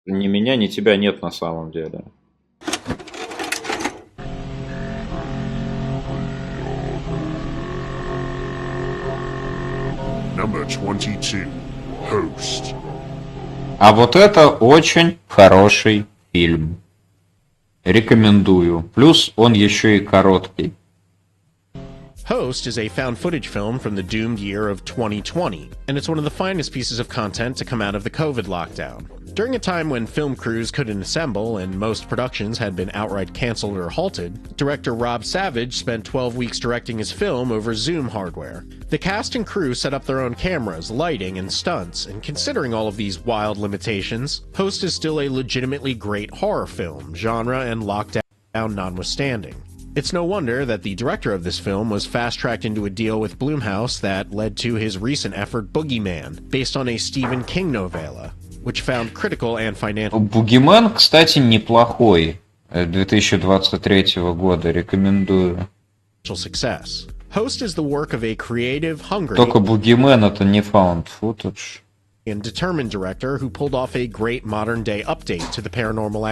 Ни меня, ни тебя нет на самом деле. Number 22. Host. А вот это очень хороший фильм. Рекомендую. Плюс он еще и короткий. Host is a found footage film from the doomed year of 2020, and it's one of the finest pieces of content to come out of the COVID lockdown. During a time when film crews couldn't assemble and most productions had been outright canceled or halted, director Rob Savage spent 12 weeks directing his film over Zoom hardware. The cast and crew set up their own cameras, lighting, and stunts, and considering all of these wild limitations, Host is still a legitimately great horror film, genre and lockdown notwithstanding. It's no wonder that the director of this film was fast-tracked into a deal with Blumhouse that led to his recent effort Boogeyman, based on a Stephen King novella, which found critical and financial Бугимен, кстати, неплохой. 2023 года. Рекомендую. success. Host is the work of a creative, hungry, Только Бугимен это не found footage. and determined director who pulled off a great modern-day update to the paranormal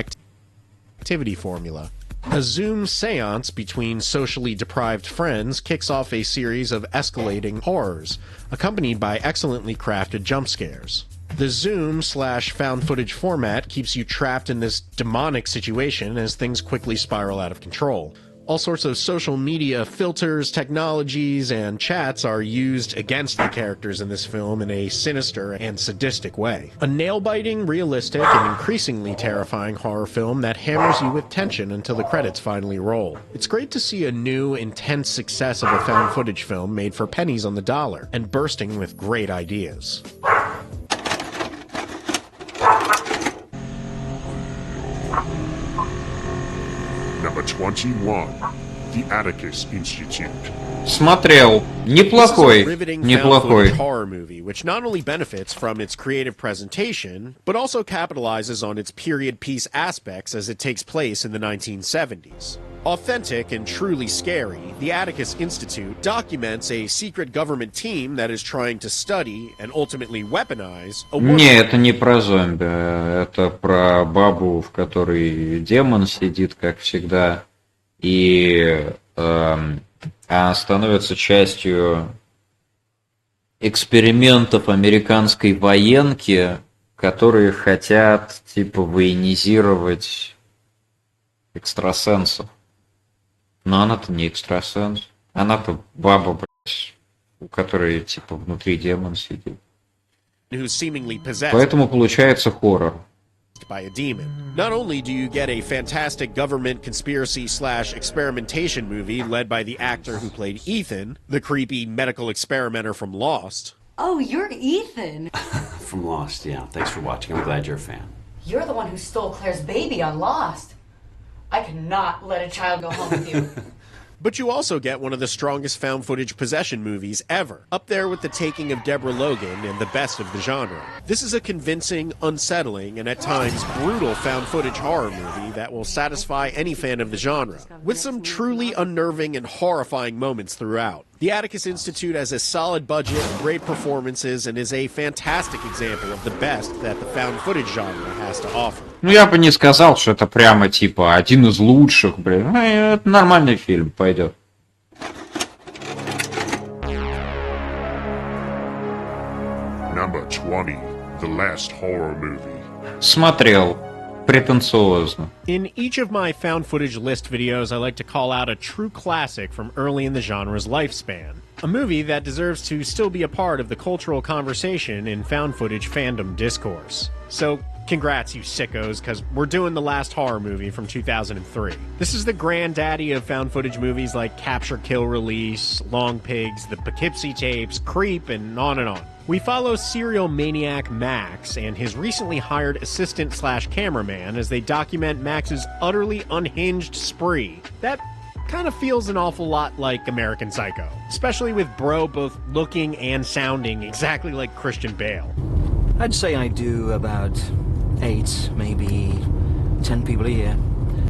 activity formula. A Zoom seance between socially deprived friends kicks off a series of escalating horrors, accompanied by excellently crafted jump scares. The Zoom/found footage format keeps you trapped in this demonic situation as things quickly spiral out of control. All sorts of social media filters, technologies, and chats are used against the characters in this film in a sinister and sadistic way. A nail-biting, realistic, and increasingly terrifying horror film that hammers you with tension until the credits finally roll. It's great to see a new, intense success of a found footage film made for pennies on the dollar, and bursting with great ideas. Number 21. The Atticus Institute. Смотрел. This is Неплохой. a riveting Неплохой. found-footage horror movie, which not only benefits from its creative presentation, but also capitalizes on its period piece aspects as it takes place in the 1970s. Authentic and truly scary, the Atticus Institute documents a secret government team that is trying to study and ultimately weaponize a woman. Не, это не про зомби. Это про бабу, в которой демон сидит, как всегда. И она становится частью экспериментов американской военки, которые хотят, типа, военизировать экстрасенсов. Но она-то не экстрасенс. Она-то баба, блядь, у которой, типа, внутри демон сидит. Who's seemingly possessed Поэтому получается хоррор. by a demon. Not only do you get a fantastic government conspiracy/experimentation movie led by the actor who played Ethan, the creepy medical experimenter from Lost. Oh, you're Ethan. From Lost, yeah. Thanks for watching. I'm glad you're a fan. You're the one who stole Claire's baby on Lost. I cannot let a child go home with you. But you also get one of the strongest found footage possession movies ever, up there with The Taking of Deborah Logan and the best of the genre. This is a convincing, unsettling, and at times brutal found footage horror movie that will satisfy any fan of the genre, with some truly unnerving and horrifying moments throughout. The Atticus Institute has a solid budget, great performances, and is a fantastic example of the best that the found footage genre has to offer. Ну, я бы не сказал, что это прямо, типа, один из лучших, блин. Это нормальный фильм, пойдет. Number 20. The Last Horror Movie. Смотрел. Претенциозно. In each of my found footage list videos, I like to call out a true classic from early in the genre's lifespan. A movie that deserves to still be a part of the cultural conversation in found footage fandom discourse. So, congrats, you sickos, because we're doing the last horror movie from 2003. This is the granddaddy of found footage movies like Capture, Kill, Release, Long Pigs, the Poughkeepsie Tapes, Creep, and on and on. We follow serial maniac Max and his recently hired assistant/cameraman as they document Max's utterly unhinged spree. That kind of feels an awful lot like American Psycho, especially with Bro both looking and sounding exactly like Christian Bale. I'd say I do about 8, maybe 10 people a year.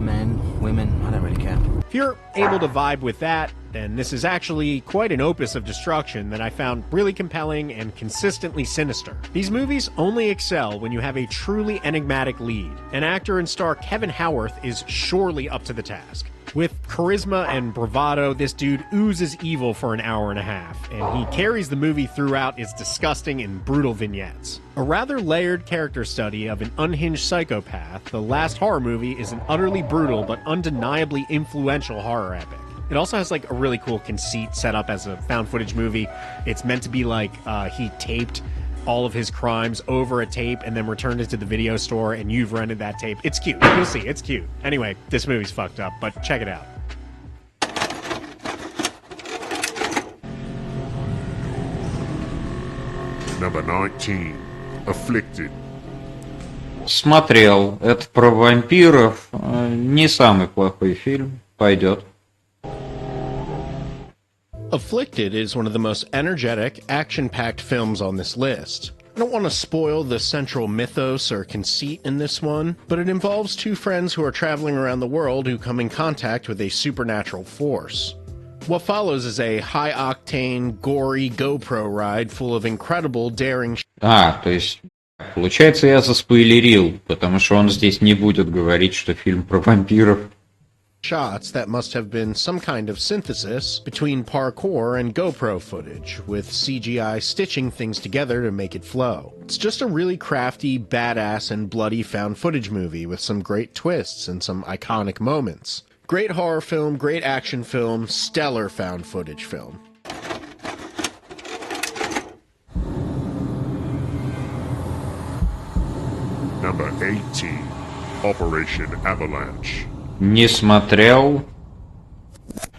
Men, women, I don't really care. If you're able to vibe with that, then this is actually quite an opus of destruction that I found really compelling and consistently sinister. These movies only excel when you have a truly enigmatic lead. And actor and star Kevin Howarth is surely up to the task. With charisma and bravado, this dude oozes evil for an hour and a half, and he carries the movie throughout its disgusting and brutal vignettes. A rather layered character study of an unhinged psychopath, the last horror movie is an utterly brutal but undeniably influential horror epic. It also has like a really cool conceit set up as a found footage movie. It's meant to be like he taped all of his crimes over a tape and then returned it to the video store and you've rented that tape. It's cute. You'll see. It's cute. Anyway, this movie's fucked up, but check it out. Number 19. Afflicted. Смотрел. Это про вампиров. Не самый плохой фильм. Пойдет. Afflicted is one of the most energetic, action-packed films on this list. I don't want to spoil the central mythos or conceit in this one, but it involves two friends who are traveling around the world who come in contact with a supernatural force. What follows is a high-octane, gory GoPro ride full of incredible, daring... То есть, получается, я заспойлерил, потому что он здесь не будет говорить, что фильм про вампиров. shots that must have been some kind of synthesis between parkour and GoPro footage, with CGI stitching things together to make it flow. It's just a really crafty, badass, and bloody found footage movie with some great twists and some iconic moments. Great horror film, great action film, stellar found footage film. Number 18. Operation Avalanche. Не смотрел.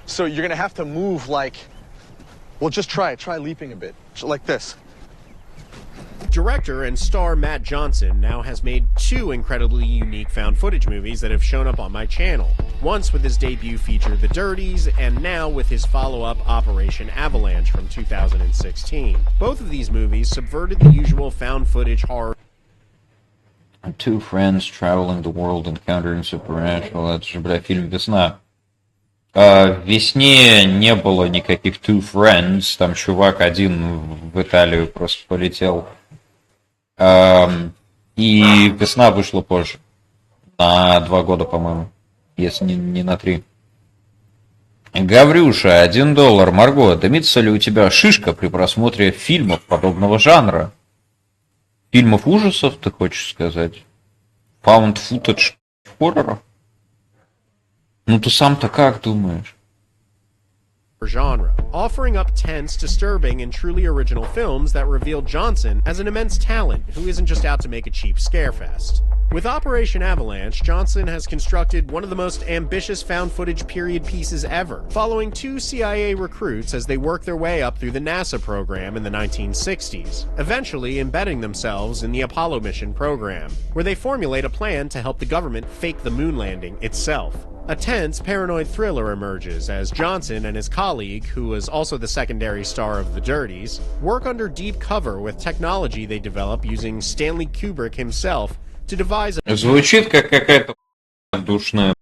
So you're gonna have to move like, well, just try leaping a bit, like this. Director and star Matt Johnson now has made two incredibly unique found footage movies that have shown up on my channel. Once with his debut feature The Dirties, and now with his follow-up Operation Avalanche from 2016. Both of these movies subverted the usual found footage horror. Two friends traveling the world encountering supernatural. Это же, бля, фильм «Весна». В «Весне» не было никаких two friends. Там чувак один в Италию просто полетел. И «Весна» вышла позже. На 2 года, по-моему. Если не на 3. Гаврюша, $1. Марго, дымится ли у тебя шишка при просмотре фильмов подобного жанра? Фильмов ужасов, ты хочешь сказать? Found footage хорроров? Ну ты сам-то как думаешь? Genre, offering up tense, disturbing, and truly original films that reveal Johnson as an immense talent who isn't just out to make a cheap scarefest. With Operation Avalanche, Johnson has constructed one of the most ambitious found footage period pieces ever, following 2 CIA recruits as they work their way up through the NASA program in the 1960s, eventually embedding themselves in the Apollo mission program, where they formulate a plan to help the government fake the moon landing itself. A tense, paranoid thriller emerges as Johnson and his colleague, who was also the secondary star of The Dirties, work under deep cover with technology they develop using Stanley Kubrick himself to devise Звучит как какая-то душная.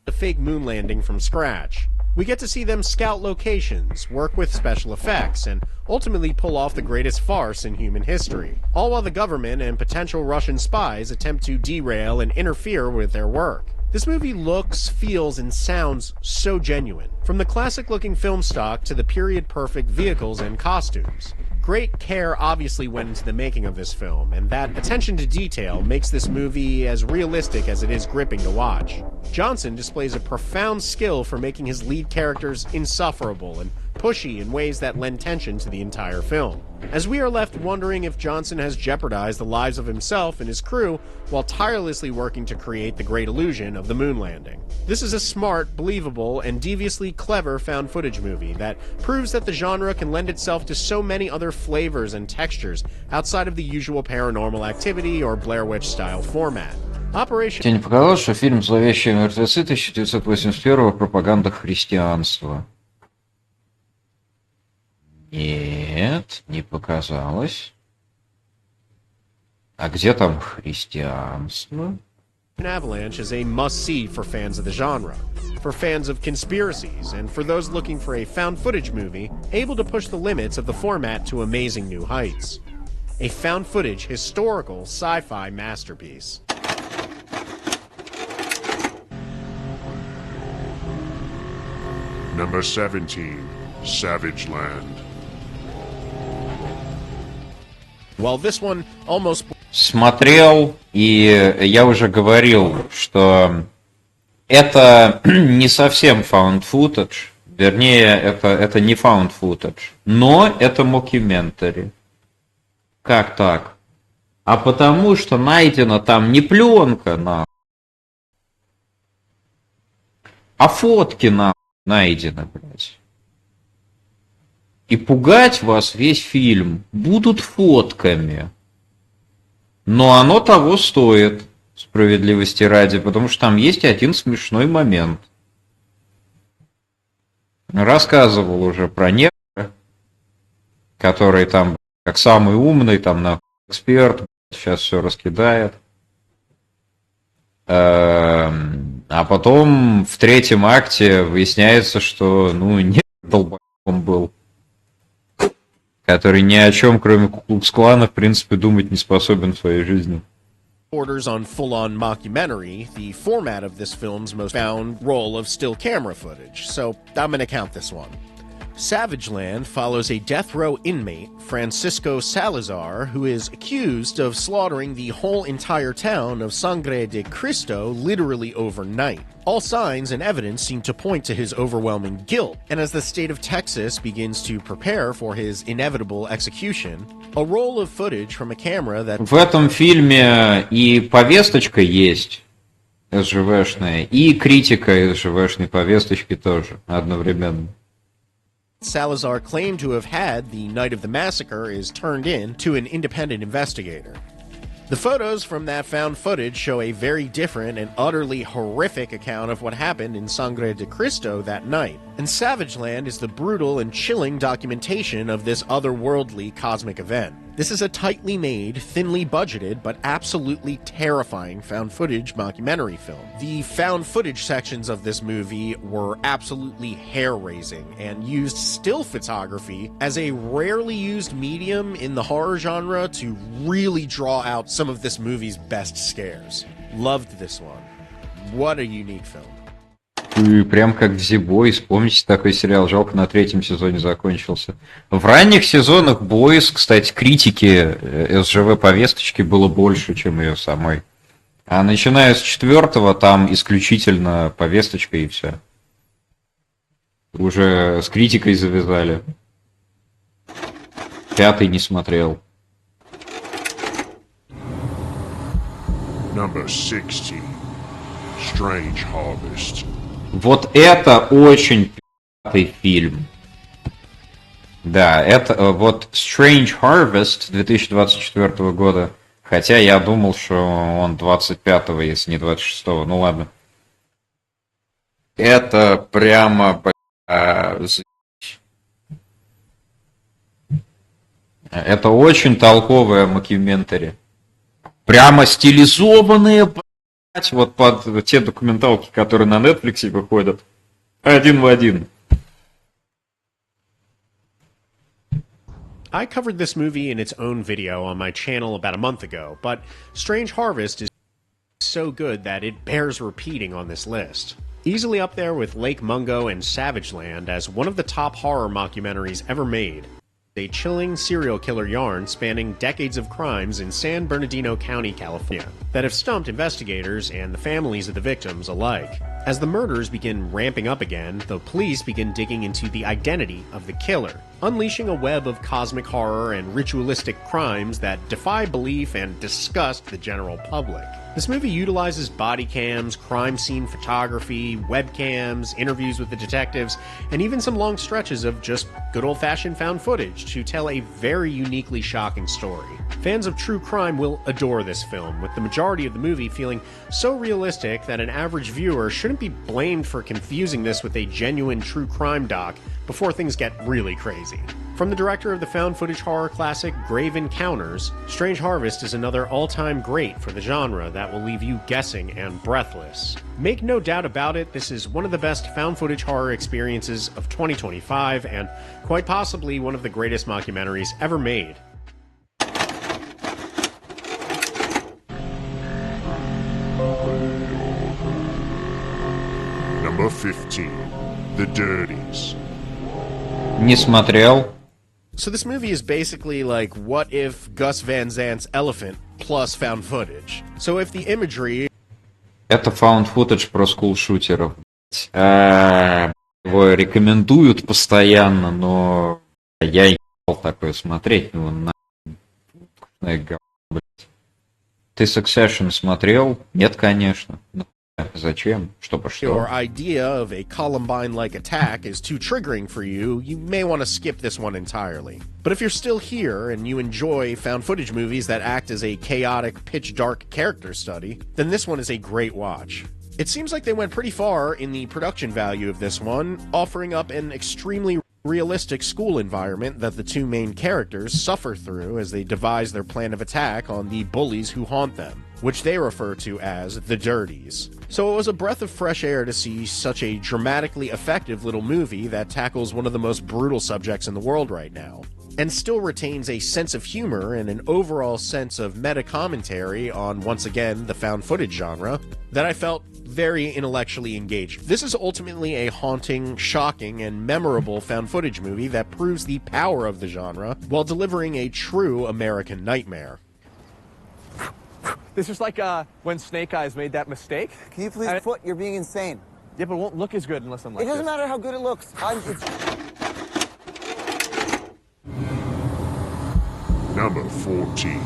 a fake moon landing from scratch. We get to see them scout locations, work with special effects, and ultimately pull off the greatest farce in human history, all while the government and potential Russian spies attempt to derail and interfere with their work. This movie looks, feels, and sounds so genuine. From the classic-looking film stock to the period-perfect vehicles and costumes. Great care obviously went into the making of this film, and that attention to detail makes this movie as realistic as it is gripping to watch. Johnson displays a profound skill for making his lead characters insufferable and pushy in ways that lend tension to the entire film, as we are left wondering if Johnson has jeopardized the lives of himself and his crew while tirelessly working to create the great illusion of the moon landing. This is a smart, believable, and deviously clever found footage movie that proves that the genre can lend itself to so many other flavors and textures outside of the usual Paranormal Activity or Blair Witch style format. Operation... Тебе не показалось, что фильм «Зловещие мертвецы» 1981 пропаганда христианства? Нет, не показалось. А где там христианство? Avalanche is a must-see for fans of the genre, for fans of conspiracies, and for those looking for a found footage movie able to push the limits of the format to amazing new heights. A found footage historical sci-fi masterpiece. Number 17, Savage Land. While this one almost... Смотрел, и я уже говорил, что это не совсем found footage, вернее, это не found footage, но это mockumentary. Как так? А потому что найдена там не пленка, а фотки, найдены, блядь. И пугать вас весь фильм будут фотками. Но оно того стоит, справедливости ради, потому что там есть один смешной момент. Рассказывал уже про негра, который там как самый умный, там эксперт, сейчас все раскидает. А потом в третьем акте выясняется, что, не долбоебом был, который ни о чем, кроме Ку-клукс-клана, в принципе, думать не способен в своей жизни. Borders on full-on mockumentary, the format of this film's most found roll of still camera footage, so I'm gonna count this one. Savage Land follows a death row inmate, Francisco Salazar, who is accused of slaughtering the whole entire town of Sangre de Cristo literally overnight. All signs and evidence seem to point to his overwhelming guilt, and as the state of Texas begins to prepare for his inevitable execution, a roll of footage from a camera that... В этом фильме и повесточка есть СЖВшная, и критика СЖВшной повесточки тоже одновременно. Salazar claimed to have had the night of the massacre is turned in to an independent investigator. The photos from that found footage show a very different and utterly horrific account of what happened in Sangre de Cristo that night. And Savage Land is the brutal and chilling documentation of this otherworldly cosmic event. This is a tightly made, thinly budgeted, but absolutely terrifying found footage mockumentary film. The found footage sections of this movie were absolutely hair-raising and used still photography as a rarely used medium in the horror genre to really draw out some of this movie's best scares. Loved this one. What a unique film. И прям как в The Boys, помните такой сериал, жалко, на третьем сезоне закончился. В ранних сезонах Boys, кстати, критики СЖВ-повесточки было больше, чем ее самой. А начиная с четвертого, там исключительно повесточка и все. Уже с критикой завязали. Пятый не смотрел. Number 16, Strange Harvest. Вот это очень пи***ый фильм. Да, это вот Strange Harvest 2024 года. Хотя я думал, что он 25-го, если не 26-го. Ну ладно. Это прямо... Это очень толковая мокюментари. Прямо стилизованные, вот под те документалки, которые на Netflix выходят. Один в один. I covered this movie in its own video on my channel about a month ago, but Strange Harvest is so good that it bears repeating on this list. Easily up there with Lake Mungo and Savage Land as one of the top horror mockumentaries ever made. A chilling serial killer yarn spanning decades of crimes in San Bernardino County, California, that have stumped investigators and the families of the victims alike. As the murders begin ramping up again, the police begin digging into the identity of the killer, unleashing a web of cosmic horror and ritualistic crimes that defy belief and disgust the general public. This movie utilizes body cams, crime scene photography, webcams, interviews with the detectives, and even some long stretches of just good old-fashioned found footage to tell a very uniquely shocking story. Fans of true crime will adore this film, with the majority of the movie feeling so realistic that an average viewer shouldn't be blamed for confusing this with a genuine true crime doc before things get really crazy. From the director of the found footage horror classic Grave Encounters, Strange Harvest is another all-time great for the genre that will leave you guessing and breathless. Make no doubt about it, this is one of the best found footage horror experiences of 2025 and quite possibly one of the greatest mockumentaries ever made. Number 15. The Dirties. Не смотрел. So this movie is basically like what if Gus Van Zant's Elephant plus found footage. So if the imagery... Это found footage про скулшутеров. Его рекомендуют постоянно, но я не хотел такое смотреть. Ну, блядь. Ты Succession смотрел? Нет, конечно. Зачем? Что пошло? Your idea of a Columbine-like attack is too triggering for you, you may want to skip this one entirely. But if you're still here and you enjoy found footage movies that act as a chaotic, pitch-dark character study, then this one is a great watch. It seems like they went pretty far in the production value of this one, offering up an extremely realistic school environment that the two main characters suffer through as they devise their plan of attack on the bullies who haunt them, which they refer to as the Dirties. So it was a breath of fresh air to see such a dramatically effective little movie that tackles one of the most brutal subjects in the world right now, and still retains a sense of humor and an overall sense of meta-commentary on, once again, the found footage genre, that I felt very intellectually engaged. This is ultimately a haunting, shocking, and memorable found footage movie that proves the power of the genre while delivering a true American nightmare. This is like when Snake Eyes made that mistake. Can you please foot? You're being insane. Yeah, but it won't look as good unless I'm like It doesn't this. matter how good it looks. Number 14.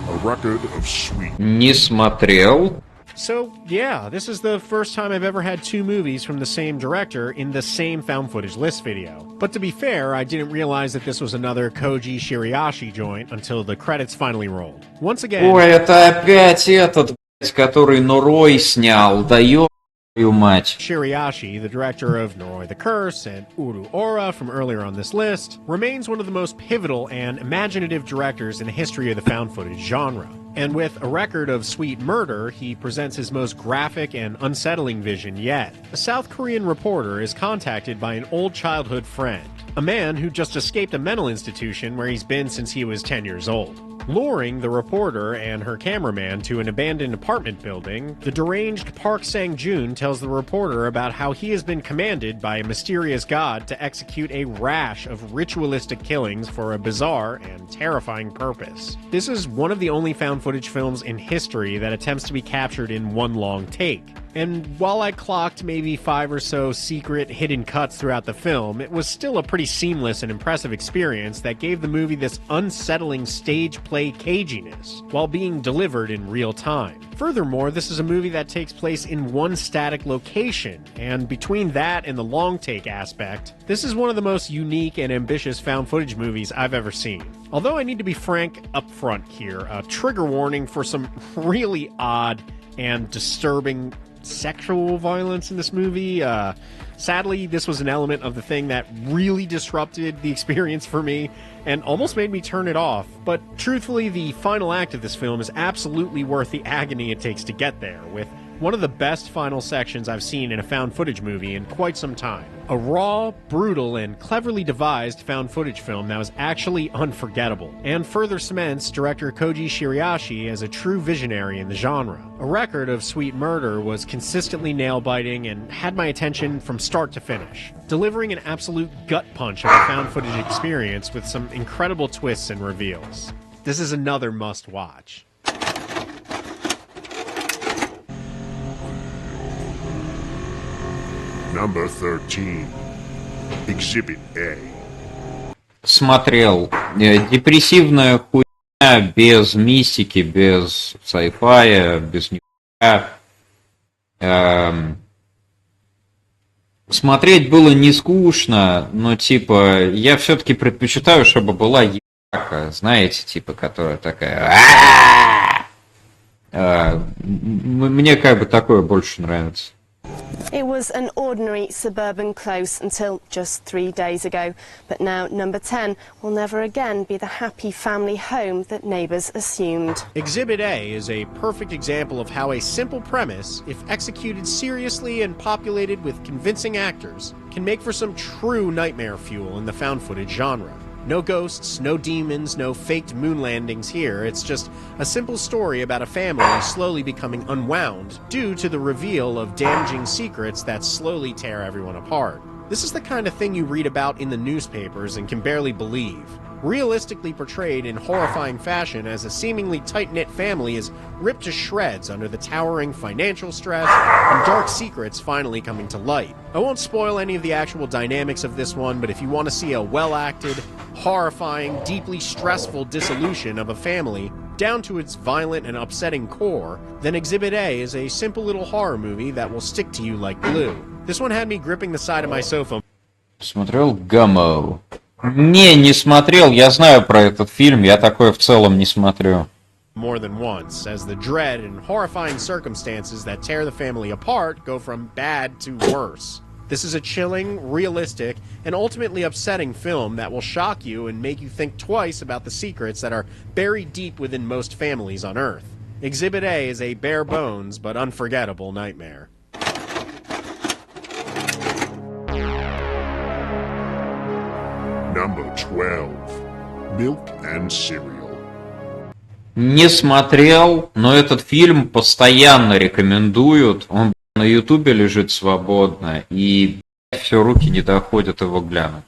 A Record of Sweet. Не смотрел. So, yeah, this is the first time I've ever had two movies from the same director in the same found footage list video. But to be fair, I didn't realize that this was another Koji Shiriashi joint until the credits finally rolled. Once again... Ой, это опять этот, блядь, который Нурой снял. Да ёб***ю мать. Shiriashi, the director of Noroi the Curse and Uru Ora from earlier on this list, remains one of the most pivotal and imaginative directors in the history of the found footage genre. And with a record of sweet murder, he presents his most graphic and unsettling vision yet. A South Korean reporter is contacted by an old childhood friend, a man who just escaped a mental institution where he's been since he was 10 years old. Luring the reporter and her cameraman to an abandoned apartment building, the deranged Park Sang-joon tells the reporter about how he has been commanded by a mysterious god to execute a rash of ritualistic killings for a bizarre and terrifying purpose. This is one of the only found footage films in history that attempts to be captured in one long take. And while I clocked maybe 5 or so secret hidden cuts throughout the film, it was still a pretty seamless and impressive experience that gave the movie this unsettling stage play caginess, while being delivered in real time. Furthermore, this is a movie that takes place in one static location, and between that and the long take aspect, this is one of the most unique and ambitious found footage movies I've ever seen. Although I need to be frank up front here, a trigger warning for some really odd and disturbing sexual violence in this movie. Sadly, this was an element of the thing that really disrupted the experience for me and almost made me turn it off. But truthfully, the final act of this film is absolutely worth the agony it takes to get there, with one of the best final sections I've seen in a found footage movie in quite some time. A raw, brutal, and cleverly devised found footage film that was actually unforgettable, and further cements director Koji Shiriashi as a true visionary in the genre. A Record of Sweet Murder was consistently nail-biting and had my attention from start to finish, delivering an absolute gut punch of a found footage experience with some incredible twists and reveals. This is another must-watch. Number 13. Exhibit A. Смотрел. Депрессивная хуйня, без мистики, без sci-fi, без нихуя. Смотреть было не скучно, но типа я все-таки предпочитаю, чтобы была ебака, знаете, типа, которая такая. Мне как бы такое больше нравится. It was an ordinary suburban close until just 3 days ago. But now number 10 will never again be the happy family home that neighbours assumed. Exhibit A is a perfect example of how a simple premise, if executed seriously and populated with convincing actors, can make for some true nightmare fuel in the found footage genre. No ghosts, no demons, no faked moon landings here. It's just a simple story about a family slowly becoming unwound due to the reveal of damaging secrets that slowly tear everyone apart. This is the kind of thing you read about in the newspapers and can barely believe. Realistically portrayed in horrifying fashion as a seemingly tight-knit family is ripped to shreds under the towering financial stress and dark secrets finally coming to light. I won't spoil any of the actual dynamics of this one, but if you want to see a well-acted, horrifying, deeply stressful dissolution of a family down to its violent and upsetting core, then Exhibit A is a simple little horror movie that will stick to you like glue. This one had me gripping the side of my sofa. Смотрел Гаммоу. Не смотрел, я знаю про этот фильм, я такое в целом не смотрю. More than once, as the dread and horrifying circumstances that tear the family apart go from bad to worse. This is a chilling, realistic, and ultimately upsetting film that will shock you and make you think twice about the secrets that are buried deep within most families on Earth. Exhibit A is a bare bones but unforgettable nightmare. Number 12. Milk and Cereal. Не смотрел, но этот фильм постоянно рекомендуют. Он на Ютубе лежит свободно, и все руки не доходят его глянуть.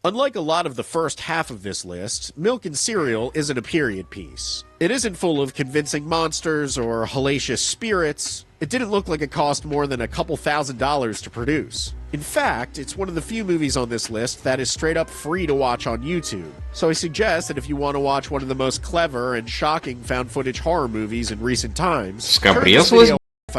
Unlike a lot of the first half of this list, Milk and Cereal isn't a period piece. It isn't full of convincing monsters or hellacious spirits. It didn't look like it cost more than a couple $1,000s to produce. In fact, it's one of the few movies on this list that is straight up free to watch on YouTube. So I suggest that if you want to watch one of the most clever and shocking found footage horror movies in recent times, turn this video off,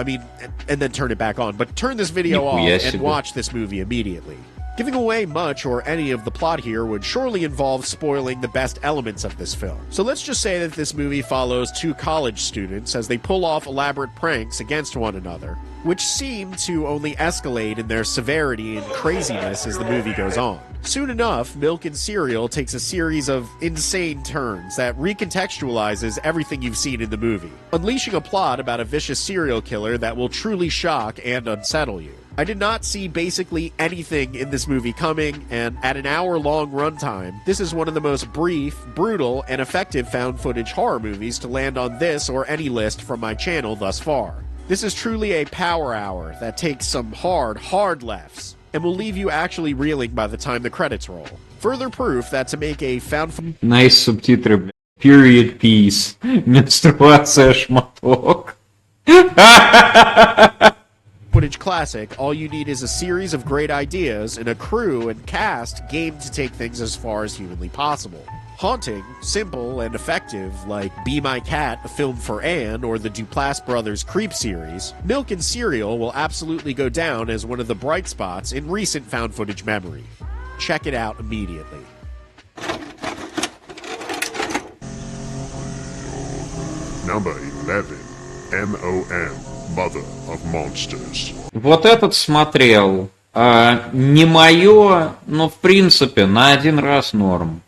and then turn it back on, but turn this video off and watch this movie immediately. Giving away much or any of the plot here would surely involve spoiling the best elements of this film. So let's just say that this movie follows two college students as they pull off elaborate pranks against one another, which seem to only escalate in their severity and craziness as the movie goes on. Soon enough, Milk and Cereal takes a series of insane turns that recontextualizes everything you've seen in the movie, unleashing a plot about a vicious serial killer that will truly shock and unsettle you. I did not see basically anything in this movie coming, and at an hour-long runtime, this is one of the most brief, brutal, and effective found footage horror movies to land on this or any list from my channel thus far. This is truly a power hour that takes some hard lefts, and will leave you actually reeling by the time the credits roll. Further proof that to make a found footage... Nice субтитры, бля. Period piece. Менструация шматок. Footage classic, all you need is a series of great ideas and a crew and cast game to take things as far as humanly possible. Haunting, simple, and effective, like Be My Cat, a film for Anne, or the Duplass Brothers Creep series, Milk and Cereal will absolutely go down as one of the bright spots in recent found footage memory. Check it out immediately. Number 11. M.O.M. Mother of Monsters. Вот этот смотрел. Не мое, но в принципе на один раз норм.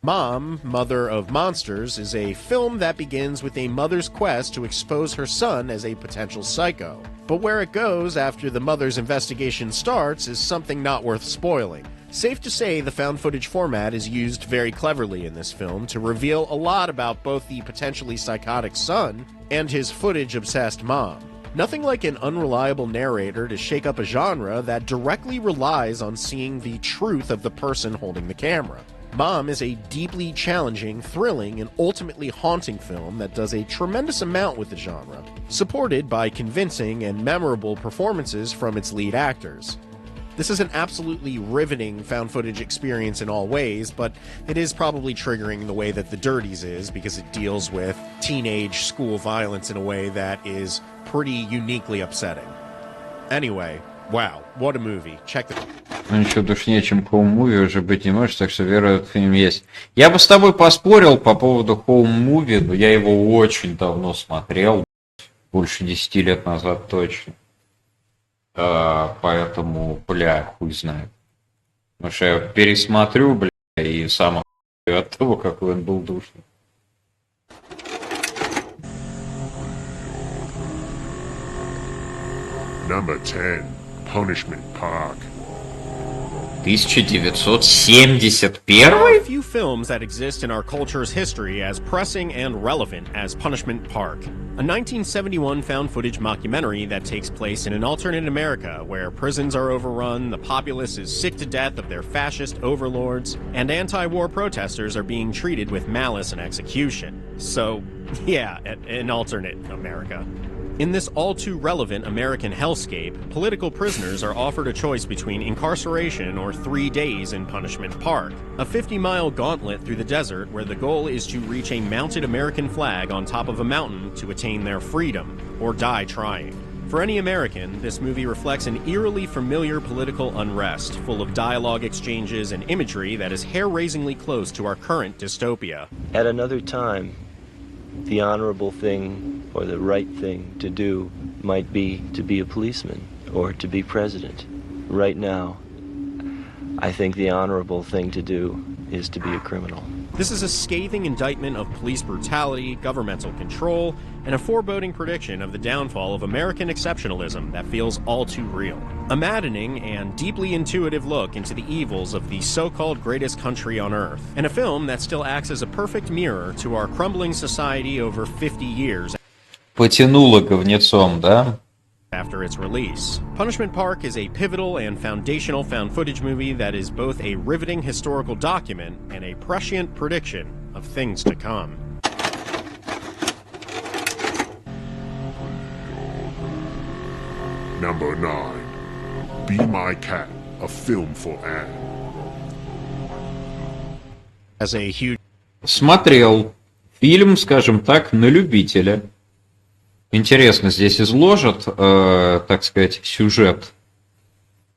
Mom, Mother of Monsters, is a film that begins with a mother's quest to expose her son as a potential psycho. But where it goes after the mother's investigation starts is something not worth spoiling. Safe to say the found footage format is used very cleverly in this film to reveal a lot about both the potentially psychotic son and his footage-obsessed mom. Nothing like an unreliable narrator to shake up a genre that directly relies on seeing the truth of the person holding the camera. Mom is a deeply challenging, thrilling, and ultimately haunting film that does a tremendous amount with the genre, supported by convincing and memorable performances from its lead actors. This is an absolutely riveting found footage experience in all ways, but it is probably triggering the way that The Dirties is because it deals with teenage school violence in a way that is pretty uniquely upsetting. Anyway, Wow, what a movie. Check the... Ну ничего душнее, чем Home Movie уже быть не может, так что верю, этот фильм есть. Я бы с тобой поспорил по поводу Home Movie, но я его очень давно смотрел, больше 10 лет назад точно. Поэтому, бля, хуй знает. Потому что я пересмотрю, бля, и сам охуею от того, какой он был душный. Number 10, Punishment Park. 1971? There are a few films that exist in our culture's history as pressing and relevant as Punishment Park, a 1971 found-footage mockumentary that takes place in an alternate America where prisons are overrun, the populace is sick to death of their fascist overlords, and anti-war protesters are being treated with malice and execution. So, yeah, an alternate America. In this all-too-relevant American hellscape, political prisoners are offered a choice between incarceration or 3 days in Punishment Park, a 50-mile gauntlet through the desert where the goal is to reach a mounted American flag on top of a mountain to attain their freedom, or die trying. For any American, this movie reflects an eerily familiar political unrest, full of dialogue exchanges and imagery that is hair-raisingly close to our current dystopia. At another time, the honorable thing or the right thing to do might be to be a policeman or to be president. Right now, I think the honorable thing to do is to be a criminal. This is a scathing indictment of police brutality, governmental control, and a foreboding prediction of the downfall of American exceptionalism that feels all too real. A maddening and deeply intuitive look into the evils of the so-called greatest country on earth, and a film that still acts as a perfect mirror to our crumbling society over 50 years. Потянуло говнецом, да? After its release. Punishment Park is a pivotal and foundational found-footage movie that is both a riveting historical document and a prescient prediction of things to come. Number 9, Be My Cat, a film for Anne. As a huge... Смотрел фильм, скажем так, на любителя. Интересно, здесь изложат, так сказать, сюжет.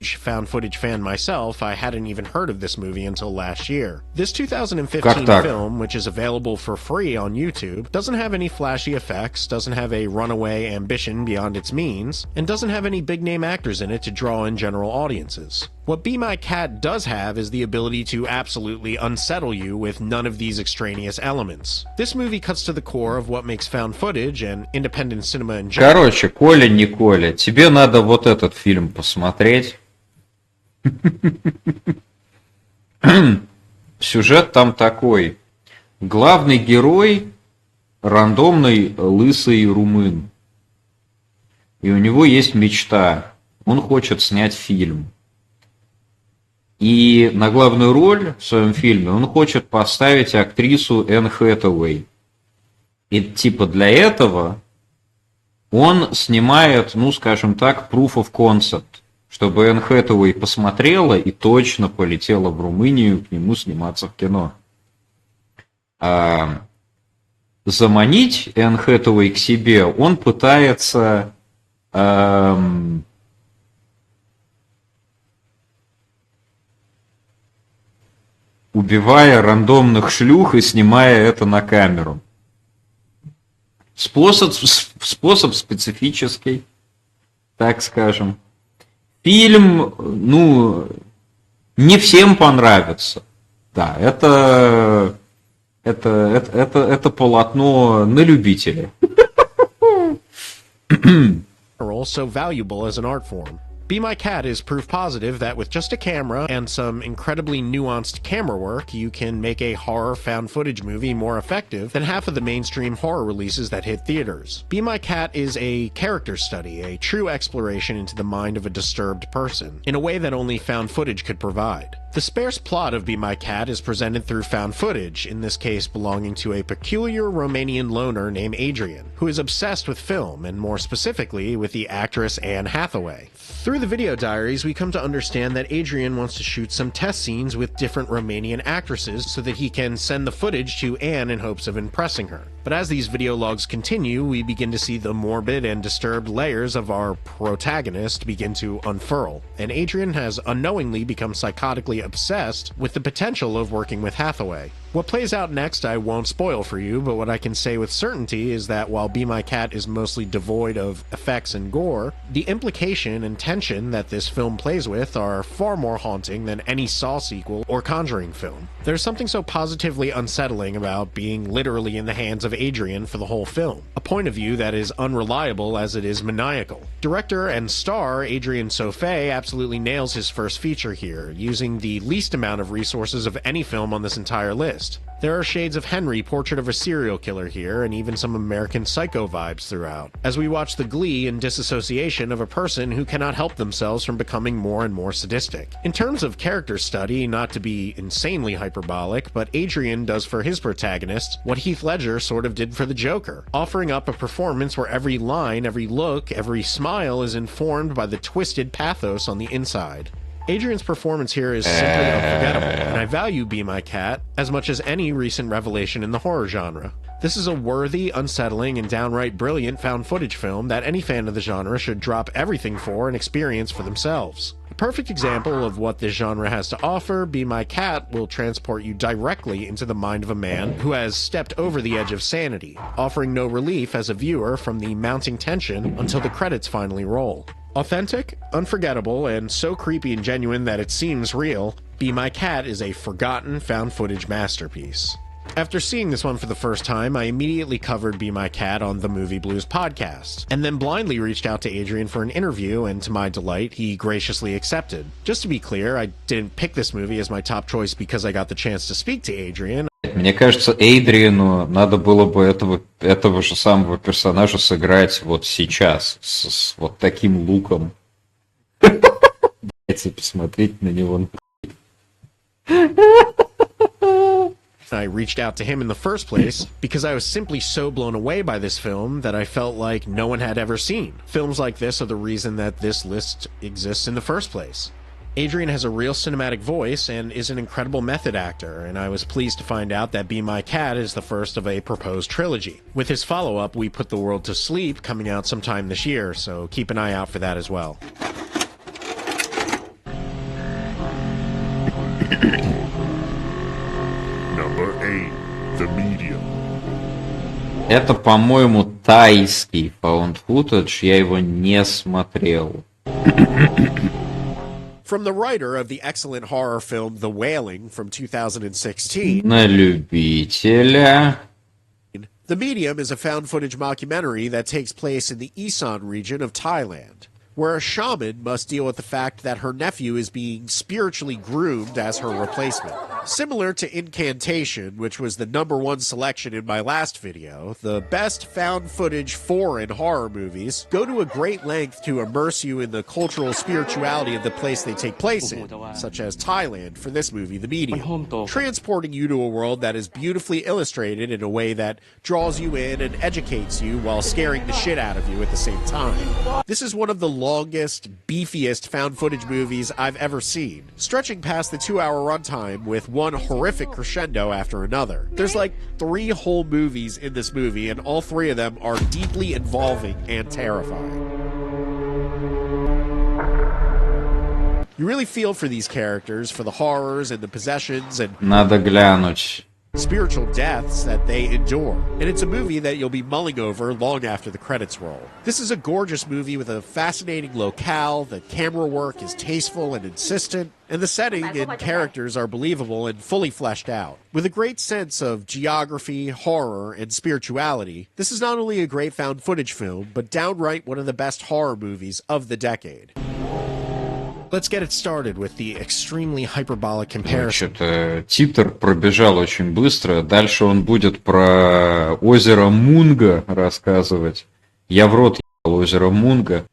Found footage fan myself, I hadn't even heard of this movie until last year. This 2015 film, which is available for free on YouTube, doesn't have any flashy effects, doesn't have a runaway ambition beyond its means, and doesn't have any big-name actors in it to draw in general audiences. What Be My Cat does have is the ability to absolutely unsettle you with none of these extraneous elements. This movie cuts to the core of what makes found footage and independent cinema in general. Короче, Коля, не Коля, тебе надо вот этот фильм посмотреть. Сюжет там такой. Главный герой рандомный лысый румын. И у него есть мечта. Он хочет снять фильм. И на главную роль в своем фильме он хочет поставить актрису Энн Хэтэуэй. И типа для этого он снимает, ну скажем так, proof of concept. Чтобы Энн Хэтэуэй посмотрела и точно полетела в Румынию к нему сниматься в кино. Заманить Энн Хэтэуэй к себе он пытается убивая рандомных шлюх и снимая это на камеру. Способ специфический, так скажем. Фильм, ну, не всем понравится. Да, это полотно на любителя. So valuable as an art form. Be My Cat is proof positive that with just a camera and some incredibly nuanced camera work, you can make a horror found footage movie more effective than half of the mainstream horror releases that hit theaters. Be My Cat is a character study, a true exploration into the mind of a disturbed person, in a way that only found footage could provide. The sparse plot of Be My Cat is presented through found footage, in this case belonging to a peculiar Romanian loner named Adrian, who is obsessed with film, and more specifically with the actress Anne Hathaway. Through the video diaries, we come to understand that Adrian wants to shoot some test scenes with different Romanian actresses so that he can send the footage to Anne in hopes of impressing her. But as these video logs continue, we begin to see the morbid and disturbed layers of our protagonist begin to unfurl, and Adrian has unknowingly become psychotically obsessed with the potential of working with Hathaway. What plays out next I won't spoil for you, but what I can say with certainty is that while Be My Cat is mostly devoid of effects and gore, the implication and tension that this film plays with are far more haunting than any Saw sequel or Conjuring film. There's something so positively unsettling about being literally in the hands of Adrian for the whole film, a point of view that is unreliable as it is maniacal. Director and star Adrian Sofé absolutely nails his first feature here, using the least amount of resources of any film on this entire list. There are shades of Henry, Portrait of a Serial Killer here, and even some American Psycho vibes throughout, as we watch the glee and disassociation of a person who cannot help themselves from becoming more and more sadistic. In terms of character study, not to be insanely hyperbolic, but Adrian does for his protagonist what Heath Ledger sort of did for the Joker, offering up a performance where every line, every look, every smile is informed by the twisted pathos on the inside. Adrian's performance here is simply unforgettable, and I value Be My Cat as much as any recent revelation in the horror genre. This is a worthy, unsettling, and downright brilliant found footage film that any fan of the genre should drop everything for and experience for themselves. A perfect example of what this genre has to offer, Be My Cat will transport you directly into the mind of a man who has stepped over the edge of sanity, offering no relief as a viewer from the mounting tension until the credits finally roll. Authentic, unforgettable, and so creepy and genuine that it seems real, Be My Cat is a forgotten found footage masterpiece. After seeing this one for the first time, I immediately covered Be My Cat on the Movie Blues podcast, and then blindly reached out to Adrian for an interview, and to my delight, he graciously accepted. Just to be clear, I didn't pick this movie as my top choice because I got the chance to speak to Adrian. Мне кажется, Эйдриану надо было бы этого же самого персонажа сыграть вот сейчас, с вот таким луком. Блять, и посмотреть на него. I reached out to him in the first place because I was simply so blown away by this film that I felt like no one had ever seen. Films like this are the reason that this list exists in the first place. Adrian has a real cinematic voice and is an incredible method actor, and I was pleased to find out that Be My Cat is the first of a proposed trilogy. With his follow-up, We Put the World to Sleep, coming out sometime this year, so keep an eye out for that as well. Number 8. The Medium. Это, по-моему, тайский found footage, я его не смотрел. From the writer of the excellent horror film The Wailing from 2016, На любителя. The Medium is a found footage mockumentary that takes place in the Isan region of Thailand, where a shaman must deal with the fact that her nephew is being spiritually groomed as her replacement. Similar to Incantation, which was the #1 selection in my last video, the best found footage foreign horror movies go to a great length to immerse you in the cultural spirituality of the place they take place in, such as Thailand for this movie, The Medium, transporting you to a world that is beautifully illustrated in a way that draws you in and educates you while scaring the shit out of you at the same time. This is one of the longest, beefiest found footage movies I've ever seen, stretching past the 2-hour runtime with one horrific crescendo after another. There's like 3 whole movies in this movie, and all 3 of them are deeply involving and terrifying. You really feel for these characters, for the horrors and the possessions and Надо глянуть. spiritual deaths that they endure. And it's a movie that you'll be mulling over long after the credits roll. This is a gorgeous movie with a fascinating locale, the camera work is tasteful and insistent, and the setting and characters are believable and fully fleshed out. With a great sense of geography, horror, and spirituality, this is not only a great found footage film, but downright one of the best horror movies of the decade. Let's get it started with the extremely hyperbolic comparison. Что-то титр пробежал очень быстро. Дальше он будет про озеро Мунго рассказывать. Я в рот ебал озеро Мунго.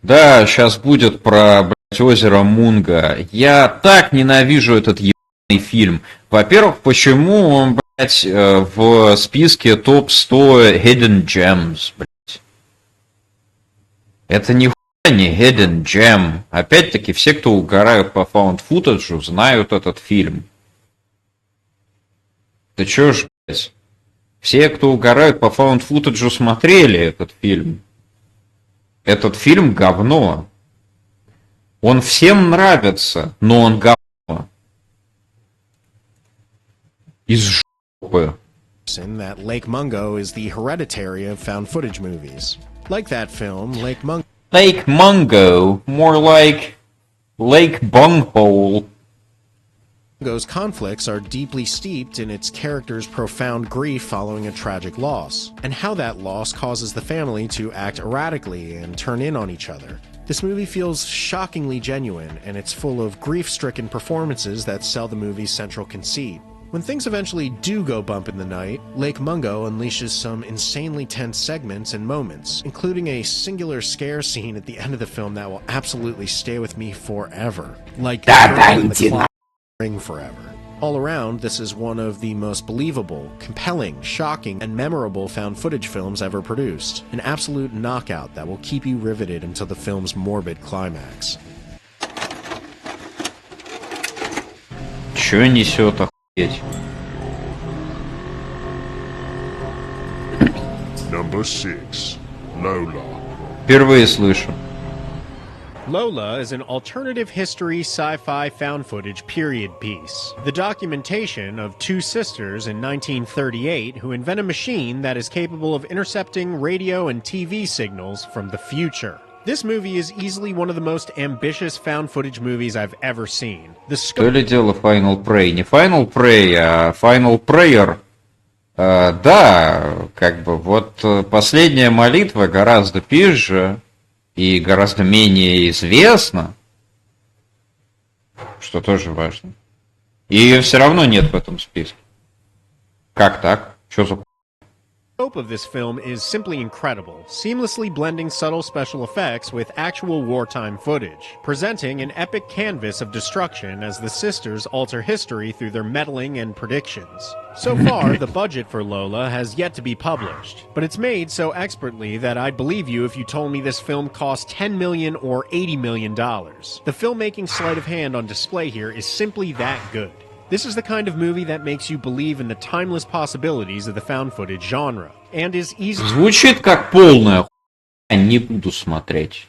Да, сейчас будет про, блядь, озеро Мунго. Я так ненавижу этот ебаный фильм. Во-первых, почему он, блядь, в списке топ-100 Hidden Gems, блядь? Это не не Hidden Gem. Опять-таки, все, кто угорают по found footage, знают этот фильм. Ты чё ж, Все, кто угорают по фаунд-футаджу, смотрели этот фильм. Этот фильм говно. Он всем нравится, но он говно. Из жопы. That Lake Mungo is the hereditary of found footage movies. Like that film, Lake Mungo. Lake Mungo, more like Lake Bunghole. Mungo's conflicts are deeply steeped in its character's profound grief following a tragic loss, and how that loss causes the family to act erratically and turn in on each other. This movie feels shockingly genuine, and it's full of grief-stricken performances that sell the movie's central conceit. When things eventually do go bump in the night, Lake Mungo unleashes some insanely tense segments and moments, including a singular scare scene at the end of the film that will absolutely stay with me forever. Like the clock ring forever. All around, this is one of the most believable, compelling, shocking, and memorable found footage films ever produced. An absolute knockout that will keep you riveted until the film's morbid climax. Чё несёт, охуеть? Number 6. Lola. Впервые слышу. Lola is an alternative history sci-fi found footage period piece. The documentation of two sisters in 1938 who invent a machine that is capable of intercepting radio and TV signals from the future. This movie is easily one of the most ambitious found footage movies I've ever seen. The То ли дело Final Prey. Не Final Prey, а Final Prayer. Да, как бы вот последняя молитва гораздо пизже и гораздо менее известна, что тоже важно. И ее все равно нет в этом списке. Как так? Что за... The scope of this film is simply incredible, seamlessly blending subtle special effects with actual wartime footage, presenting an epic canvas of destruction as the sisters alter history through their meddling and predictions. So far, the budget for Lola has yet to be published, but it's made so expertly that I'd believe you if you told me this film cost $10 million or $80 million. The filmmaking sleight of hand on display here is simply that good. This is the kind of movie that makes you believe in the timeless possibilities of the found footage genre, and is easily Звучит как полная хуйня, не буду смотреть.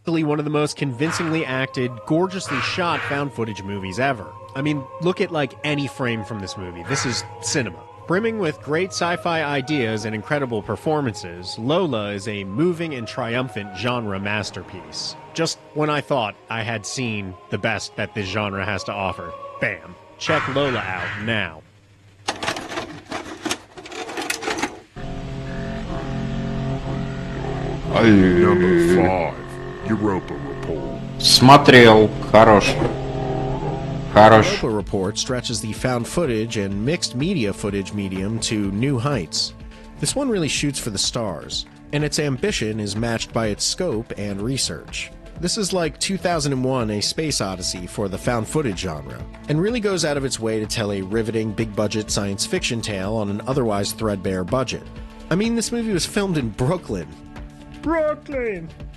one of the most convincingly acted, gorgeously shot found footage movies ever. I mean, look at like any frame from this movie. This is cinema. Brimming with great sci-fi ideas and incredible performances, Lola is a moving and triumphant genre masterpiece. Just when I thought I had seen the best that this genre has to offer, bam. Check Lola out now. Number 5. Europa Report. Смотрел. Хорош. Хорош. Europa Report stretches the found footage and mixed media footage medium to new heights. This one really shoots for the stars, and its ambition is matched by its scope and research. This is like 2001: A Space Odyssey for the found footage genre, and really goes out of its way to tell a riveting, big-budget science fiction tale on an otherwise threadbare budget. I mean, this movie was filmed in Brooklyn.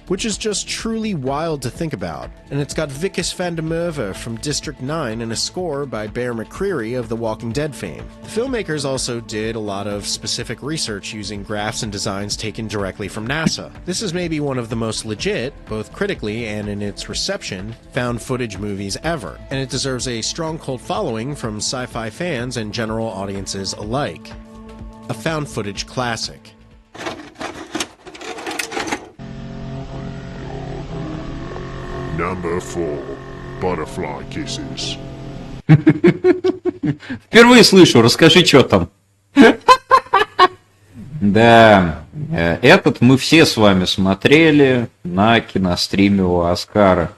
Which is just truly wild to think about. And it's got Vickis van der Merwe from District 9 and a score by Bear McCreary of The Walking Dead fame. The filmmakers also did a lot of specific research using graphs and designs taken directly from NASA. This is maybe one of the most legit, both critically and in its reception, found footage movies ever. And it deserves a strong cult following from sci-fi fans and general audiences alike. A found footage classic. Number 4. Butterfly Kisses. Впервые слышу, расскажи, что там. Да, этот мы все с вами смотрели на киностриме у Оскара.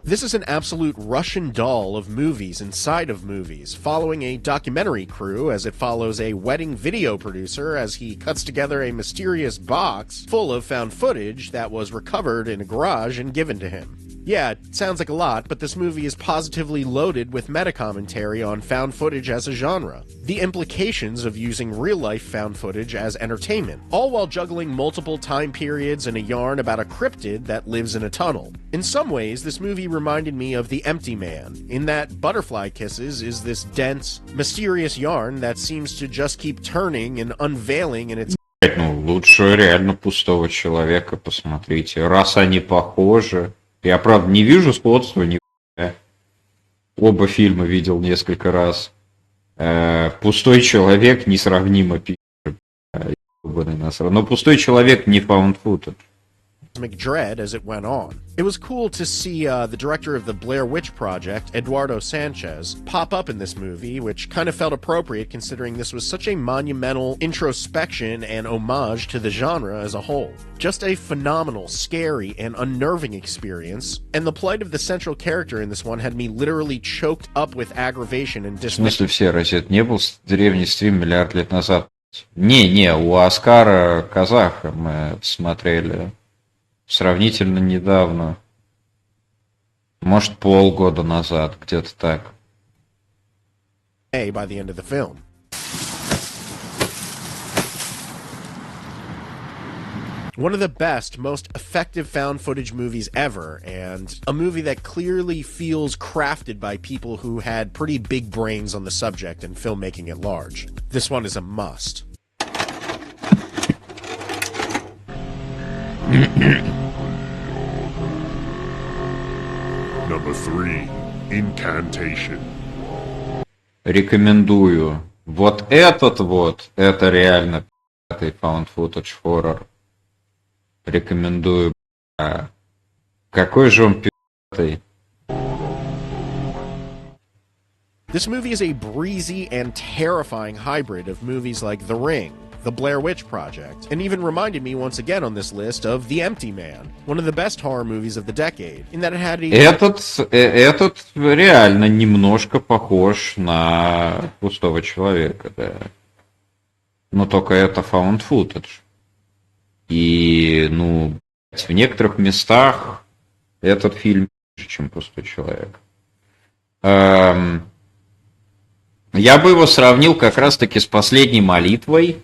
This is an absolute Russian doll of movies inside of movies, following a documentary crew as it follows a wedding video producer as he cuts together a mysterious box full of found footage that was recovered in a garage and given to him. Yeah, it sounds like a lot, but this movie is positively loaded with meta-commentary on found footage as a genre. The implications of using real-life found footage as entertainment, all while juggling multiple time periods and a yarn about a cryptid that lives in a tunnel. In some ways, this movie reminded me of The Empty Man, in that Butterfly Kisses is this dense, mysterious yarn that seems to just keep turning and unveiling in its... Ну, лучше реально пустого человека посмотрите. Раз они похожи. Я, правда, не вижу сходства никакого. Оба фильма видел несколько раз. Пустой человек несравнимо пи***, но пустой человек не found footage. Dread as it went on. It was cool to see the director of the Blair Witch Project, Eduardo Sanchez, pop up in this movie, which kind of felt appropriate considering this was such a monumental introspection and homage to the genre as a whole. Just a phenomenal, scary, and unnerving experience, and the plight of the central character in this one had me literally choked up with aggravation and В смысле все, разве это не был древний стрим миллиард лет назад? Не, у Оскара Казаха мы смотрели. Сравнительно недавно. Может, полгода назад, где-то так. By the end of the film. One of the best, most effective found footage movies ever, and a movie that clearly feels crafted by people who had pretty big brains on the subject and filmmaking at large. This one is a must. Number 3, Incantation. Рекомендую. Вот это реально пи***ый found footage хоррор. Рекомендую. Какой же он пи***ый. This movie is a breezy and terrifying hybrid of movies like The Ring, The Blair Witch Project, and even reminded me once again on this list of The Empty Man, one of the best horror movies of the decade, in that it had Этот реально немножко похож на пустого человека, да. Но только это found footage. И, в некоторых местах этот фильм лучше, чем пустой человек. Я бы его сравнил как раз-таки с «Последней молитвой».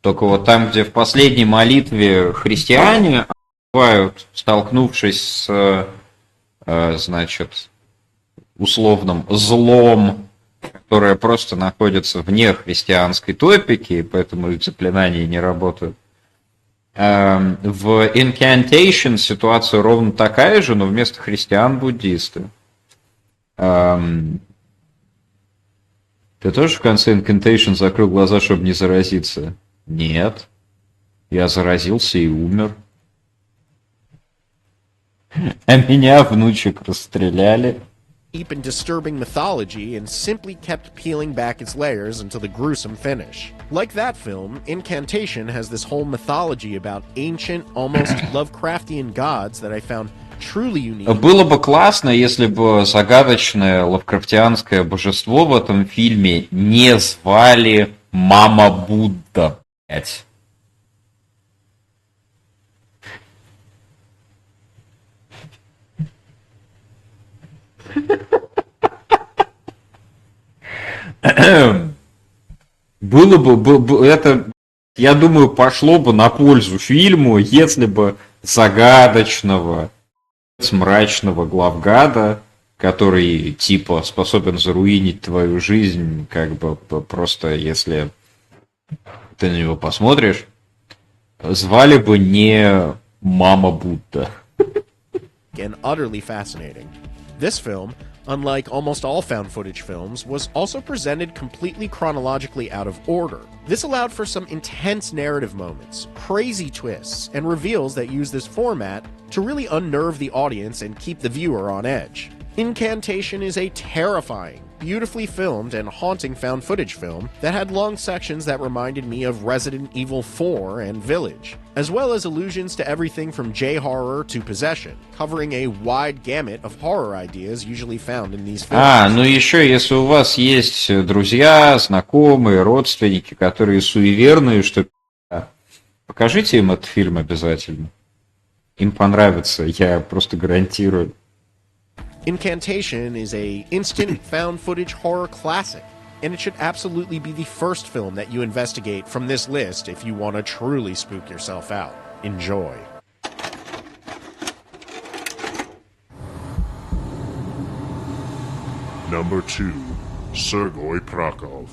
Только вот там, где в «Последней молитве» христиане бывают, столкнувшись с, условным злом, которое просто находится вне христианской топики, и поэтому их заклинания не работают. В Incantation ситуация ровно такая же, но вместо христиан буддисты. Ты тоже в конце Incantation закрыл глаза, чтобы не заразиться? Нет. Я заразился и умер. А меня, внучек, расстреляли. Deep and disturbing mythology and simply kept peeling back its layers until the gruesome finish. Like that film, Incantation has this whole mythology about ancient, almost Lovecraftian gods that I found truly unique. Было бы классно, если бы загадочное лавкрафтианское божество в этом фильме не звали Мама Будда, блять. Было бы это, я думаю, пошло бы на пользу фильму, если бы загадочного, мрачного главгада, который типа способен заруинить твою жизнь, как бы просто если ты на него посмотришь, звали бы не Мама Будда. And utterly fascinating. This film, unlike almost all found footage films, was also presented completely chronologically out of order. This allowed for some intense narrative moments, crazy twists, and reveals that use this format to really unnerve the audience and keep the viewer on edge. Incantation is a terrifying, beautifully filmed and haunting found footage film that had long sections that reminded me of Resident Evil 4 and Village, as well as allusions to everything from J-horror to possession, covering a wide gamut of horror ideas usually found in these films. Ну еще, если у вас есть друзья, знакомые, родственники, которые суеверные, что покажите им этот фильм обязательно. Им понравится, я просто гарантирую. Incantation is a instant found footage horror classic, and it should absolutely be the first film that you investigate from this list if you want to truly spook yourself out. Enjoy. Number 2. Sergei Prakov.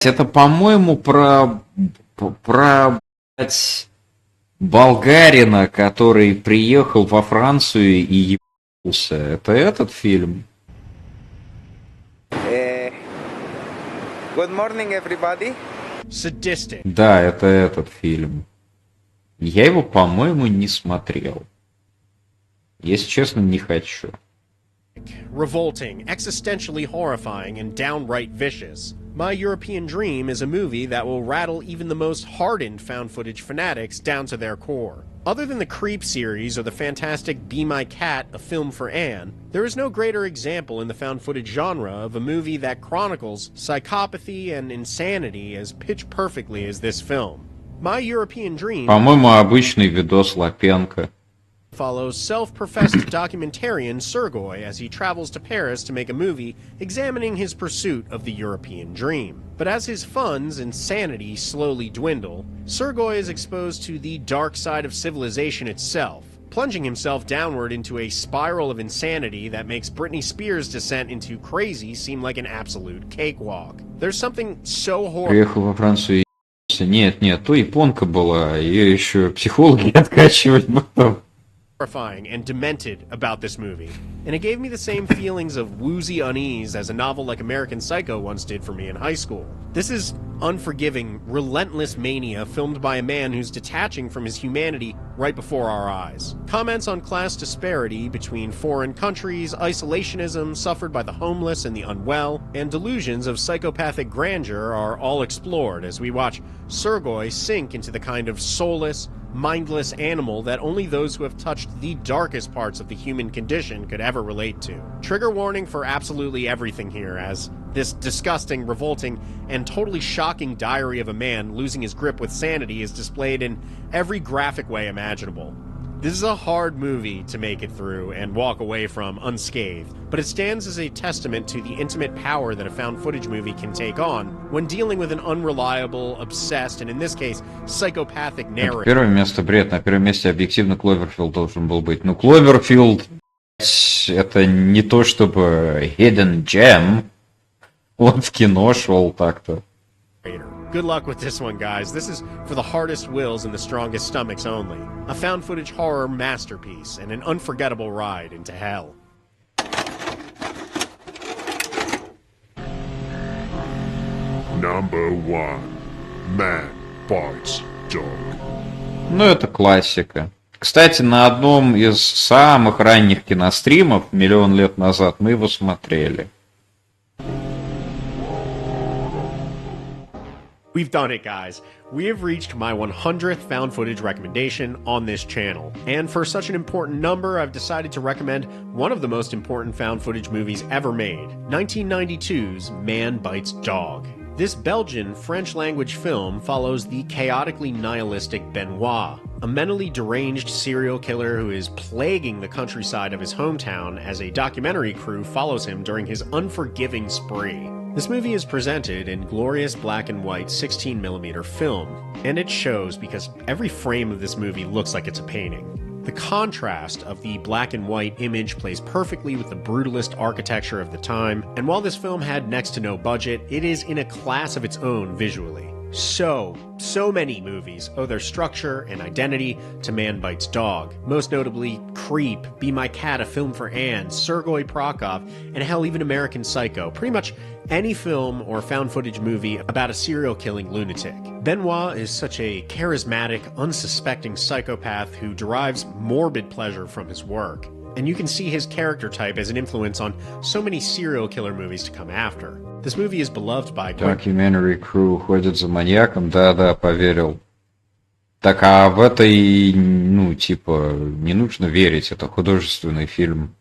Это, по-моему, про блядь, болгарина, который приехал во Францию и ебался. Это этот фильм? Good morning, everybody. Sadistic. Да, это этот фильм. Я его, по-моему, не смотрел. Если честно, не хочу. Revolting, existentially horrifying, and downright vicious. My European Dream is a movie that will rattle even the most hardened found footage fanatics down to their core. Other than the Creep series or the fantastic Be My Cat, a film for Anne, there is no greater example in the found footage genre of a movie that chronicles psychopathy and insanity as pitch perfectly as this film. My European Dream, По-моему, обычный видос Лапенко. follows self-professed documentarian Sergei as he travels to Paris to make a movie examining his pursuit of the European dream. But as his funds and sanity slowly dwindle, Sergei is exposed to the dark side of civilization itself, plunging himself downward into a spiral of insanity that makes Britney Spears' descent into crazy seem like an absolute cakewalk. There's something so Приехал во Францию и ебался. Нет, то японка была, ее еще психологи откачивать потом. horrifying and demented about this movie, and it gave me the same feelings of woozy unease as a novel like American Psycho once did for me in high school. This is unforgiving, relentless mania filmed by a man who's detaching from his humanity right before our eyes. Comments on class disparity between foreign countries, isolationism suffered by the homeless and the unwell, and delusions of psychopathic grandeur are all explored as we watch Sergei sink into the kind of soulless, mindless animal that only those who have touched the darkest parts of the human condition could ever relate to. Trigger warning for absolutely everything here, as this disgusting, revolting, and totally shocking diary of a man losing his grip with sanity is displayed in every graphic way imaginable. This is a hard movie to make it through and walk away from unscathed, but it stands as a testament to the intimate power that a found footage movie can take on when dealing with an unreliable, obsessed, and in this case, psychopathic narrative. Первое место бред, на первом месте объективно Кловерфилд должен был быть. Но Кловерфилд это не то чтобы hidden gem. Он в кино шел так-то. Good luck with this one, guys. This is for the hardest wills and the strongest stomachs only. A found footage horror masterpiece and an unforgettable ride into hell. Number 1. Man bites dog. Ну, это классика. Кстати, на одном из самых ранних киностримов, миллион лет назад, мы его смотрели. We've done it, guys. We have reached my 100th found footage recommendation on this channel. And for such an important number, I've decided to recommend one of the most important found footage movies ever made, 1992's Man Bites Dog. This Belgian French-language film follows the chaotically nihilistic Benoit, a mentally deranged serial killer who is plaguing the countryside of his hometown as a documentary crew follows him during his unforgiving spree. This movie is presented in glorious black and white 16mm film, and it shows because every frame of this movie looks like it's a painting. The contrast of the black and white image plays perfectly with the brutalist architecture of the time, and while this film had next to no budget, it is in a class of its own visually. So many movies owe their structure and identity to Man Bites Dog, most notably Creep, Be My Cat, a film for Anne, Sergei Prakov, and hell, even American Psycho. Pretty much any film or found footage movie about a serial killing lunatic. Benoit is such a charismatic, unsuspecting psychopath who derives morbid pleasure from his work. And you can see his character type as an influence on so many serial killer movies to come after. This movie is beloved by... Documentary crew ходит за маньяком, да, поверил. Так, а в этой, ну, типа, не нужно верить, это художественный фильм.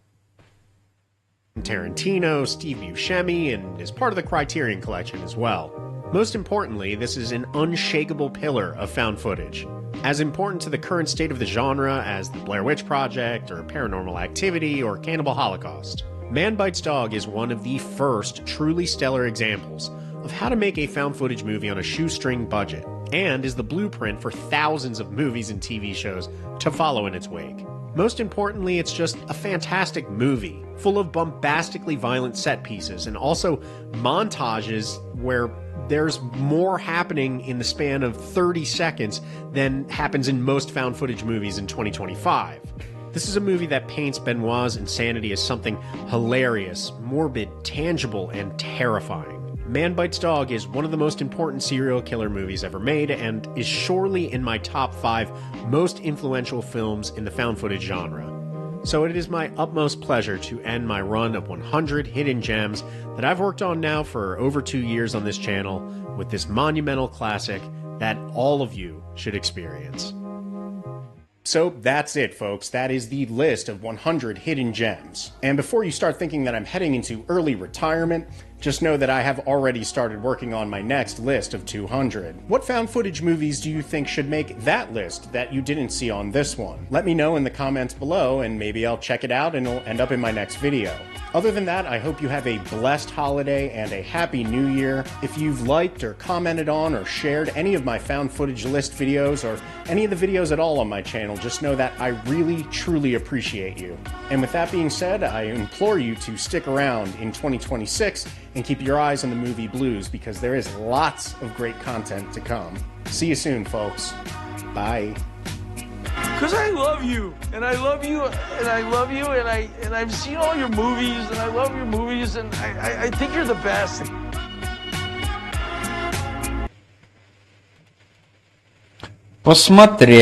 Tarantino, Steve Buscemi, and is part of the Criterion Collection as well. Most importantly, this is an unshakable pillar of found footage. as important to the current state of the genre as The Blair Witch Project, or Paranormal Activity, or Cannibal Holocaust. Man Bites Dog is one of the first truly stellar examples of how to make a found footage movie on a shoestring budget, and is the blueprint for thousands of movies and TV shows to follow in its wake. Most importantly, it's just a fantastic movie, full of bombastically violent set pieces, and also montages where there's more happening in the span of 30 seconds than happens in most found footage movies in 2025. This is a movie that paints Benoit's insanity as something hilarious, morbid, tangible, and terrifying. Man Bites Dog is one of the most important serial killer movies ever made, and is surely in my top 5 most influential films in the found footage genre. So it is my utmost pleasure to end my run of 100 hidden gems that I've worked on now for over 2 years on this channel with this monumental classic that all of you should experience. So that's it, folks. That is the list of 100 hidden gems. And before you start thinking that I'm heading into early retirement, just know that I have already started working on my next list of 200. What found footage movies do you think should make that list that you didn't see on this one? Let me know in the comments below, and maybe I'll check it out and it'll end up in my next video. Other than that, I hope you have a blessed holiday and a happy new year. If you've liked or commented on or shared any of my found footage list videos, or any of the videos at all on my channel, just know that I really, truly appreciate you. And with that being said, I implore you to stick around in 2026 and keep your eyes on the movie Blues, because there is lots of great content to come. See you soon, folks. Bye. Because I love you, and I love you, and I love you, and I've seen all your movies, and I love your movies, and I think you're the best. Посмотрели.